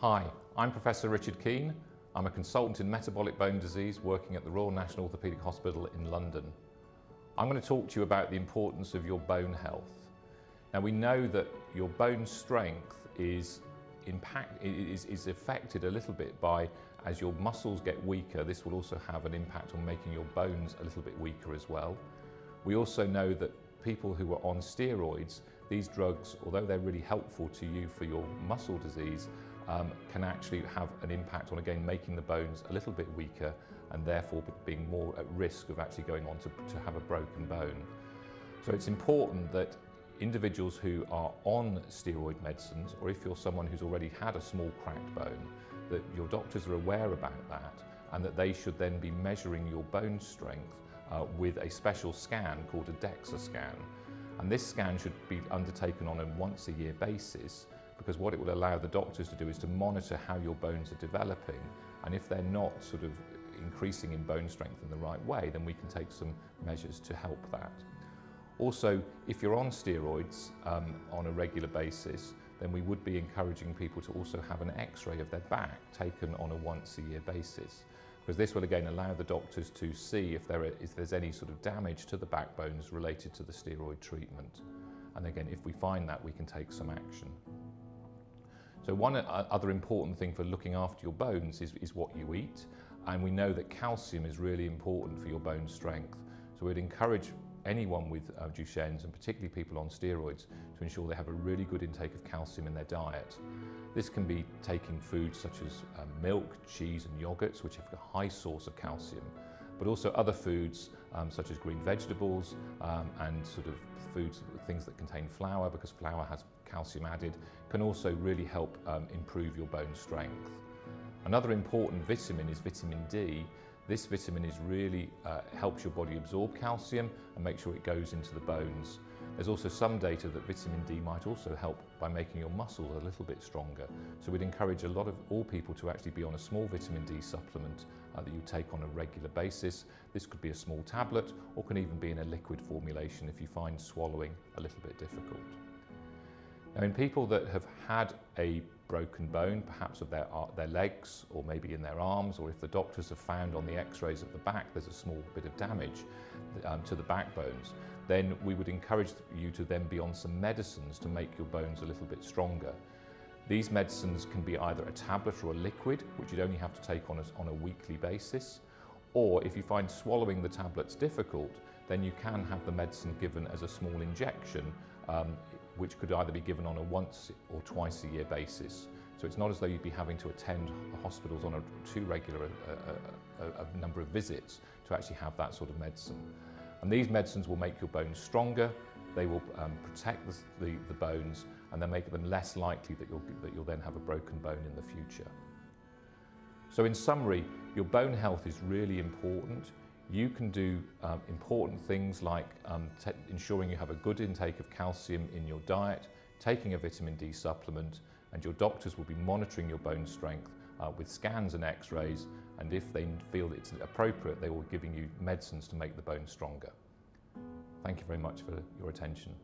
Hi, I'm Professor Richard Keane. I'm a consultant in metabolic bone disease working at the Royal National Orthopaedic Hospital in London. I'm going to talk to you about the importance of your bone health. Now, we know that your bone strength is affected a little bit by, as your muscles get weaker, this will also have an impact on making your bones a little bit weaker as well. We also know that people who are on steroids, these drugs, although they're really helpful to you for your muscle disease, can actually have an impact on, again, making the bones a little bit weaker and therefore being more at risk of actually going on to have a broken bone. So it's important that individuals who are on steroid medicines, or if you're someone who's already had a small cracked bone, that your doctors are aware about that and that they should then be measuring your bone strength with a special scan called a Dexter scan. And this scan should be undertaken on a once-a-year basis, because what it will allow the doctors to do is to monitor how your bones are developing, and if they're not sort of increasing in bone strength in the right way, then we can take some measures to help that. Also, if you're on steroids on a regular basis, then we would be encouraging people to also have an X-ray of their back taken on a once-a-year basis, because this will again allow the doctors to see if there's any sort of damage to the backbones related to the steroid treatment. And again, if we find that, we can take some action. So one other important thing for looking after your bones is what you eat, and we know that calcium is really important for your bone strength. So we'd encourage anyone with Duchenne's, and particularly people on steroids, to ensure they have a really good intake of calcium in their diet. This can be taking foods such as milk, cheese and yogurts, which have a high source of calcium, but also other foods such as green vegetables and sort of foods, things that contain flour, because flour has calcium added, can also really help improve your bone strength. Another important vitamin is vitamin D. This vitamin really helps your body absorb calcium and make sure it goes into the bones. There's also some data that vitamin D might also help by making your muscles a little bit stronger. So we'd encourage all people to actually be on a small vitamin D supplement that you take on a regular basis. This could be a small tablet or can even be in a liquid formulation if you find swallowing a little bit difficult. Now, in people that have had a broken bone, perhaps of their legs or maybe in their arms, or if the doctors have found on the X-rays at the back there's a small bit of damage to the backbones, then we would encourage you to then be on some medicines to make your bones a little bit stronger. These medicines can be either a tablet or a liquid, which you'd only have to take on a weekly basis, or if you find swallowing the tablets difficult, then you can have the medicine given as a small injection, which could either be given on a once or twice a year basis. So it's not as though you'd be having to attend hospitals on too regular a number of visits to actually have that sort of medicine. And these medicines will make your bones stronger, they will protect the bones, and they'll make them less likely that you'll then have a broken bone in the future. So in summary, your bone health is really important. You can do important things like ensuring you have a good intake of calcium in your diet, taking a vitamin D supplement, and your doctors will be monitoring your bone strength with scans and X-rays, and if they feel it's appropriate, they will be giving you medicines to make the bone stronger. Thank you very much for your attention.